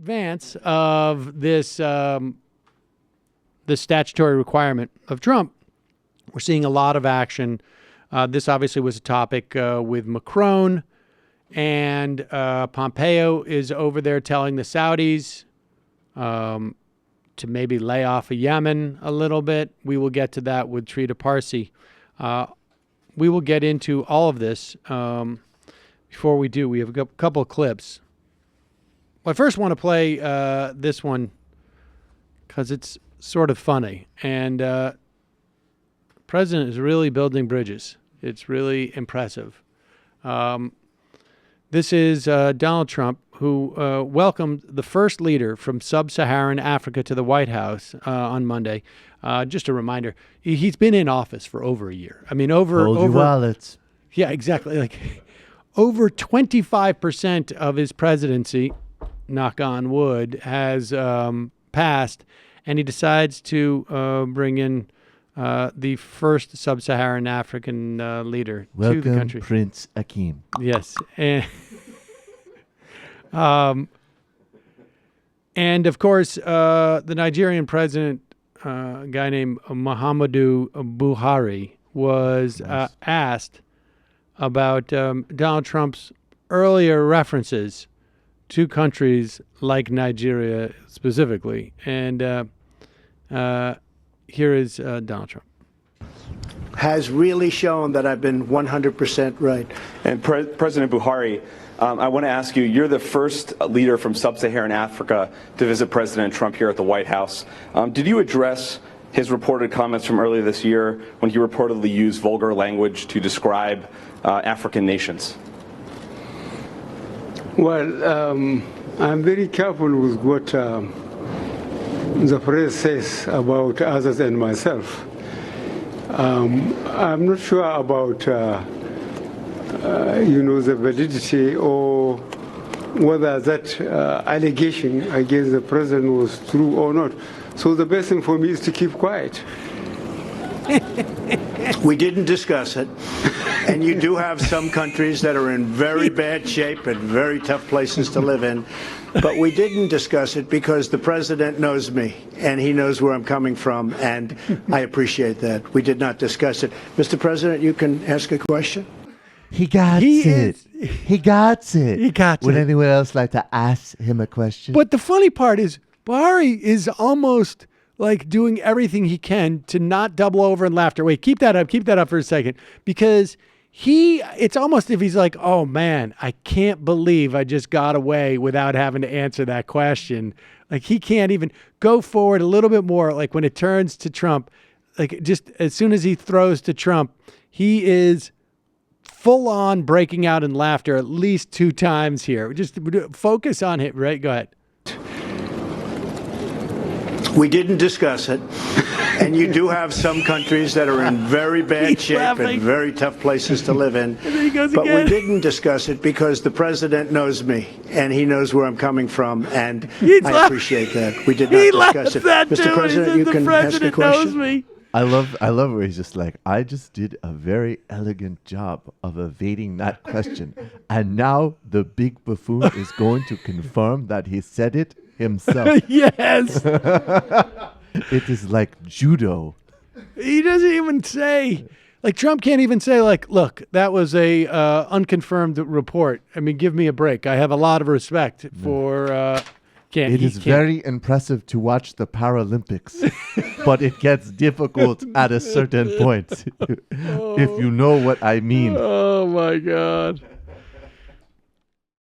advance of this the statutory requirement of Trump, we're seeing a lot of action. This obviously was a topic with Macron, and Pompeo is over there telling the Saudis to maybe lay off of Yemen a little bit. We will get to that with Trita Parsi. We will get into all of this. Before we do, we have a couple of clips. Well, I first want to play this one because it's sort of funny. And the president is really building bridges. It's really impressive. This is Donald Trump, who welcomed the first leader from sub-Saharan Africa to the White House on Monday. Just a reminder, he's been in office for over a year. I mean, over wallets. Yeah, exactly. Like over 25% of his presidency, knock on wood, has passed, and he decides to bring in the first sub-Saharan African leader to the country. Welcome, Prince Akeem. Yes. And of course, the Nigerian president, a guy named Muhammadu Buhari, was asked about Donald Trump's earlier references to countries like Nigeria specifically. And here is Donald Trump. Has really shown that I've been 100% right. And President Buhari, I want to ask you, you're the first leader from sub-Saharan Africa to visit President Trump here at the White House. Did you address his reported comments from earlier this year when he reportedly used vulgar language to describe African nations? Well, I'm very careful with what the press says about others and myself. I'm not sure about, the validity or whether that allegation against the president was true or not. So the best thing for me is to keep quiet. We didn't discuss it. And you do have some countries that are in very bad shape and very tough places to live in. But we didn't discuss it because the president knows me and he knows where I'm coming from. And I appreciate that. We did not discuss it. Mr. President, you can ask a question. He got it. He got it. Would anyone else like to ask him a question? But the funny part is, Buhari is almost like doing everything he can to not double over in laughter. Wait, keep that up for a second. Because it's almost if he's like, oh man, I can't believe I just got away without having to answer that question. Like he can't even go forward a little bit more. Like when it turns to Trump, like just as soon as he throws to Trump, he is full on breaking out in laughter at least 2 times here. Just focus on it, right? Go ahead. We didn't discuss it. And you do have some countries that are in very bad shape and very tough places to live in. But we didn't discuss it because the president knows me and he knows where I'm coming from. And I appreciate that. We did not discuss it. Mr. President, you can ask a question. I love where he's just like, I just did a very elegant job of evading that question. And now the big buffoon is going to confirm that he said it himself. Yes. It is like judo. He doesn't even say, like Trump can't even say like, look, that was a unconfirmed report. I mean, give me a break. I have a lot of respect for... It is very impressive to watch the Paralympics, but it gets difficult at a certain point, if you know what I mean. Oh, my God.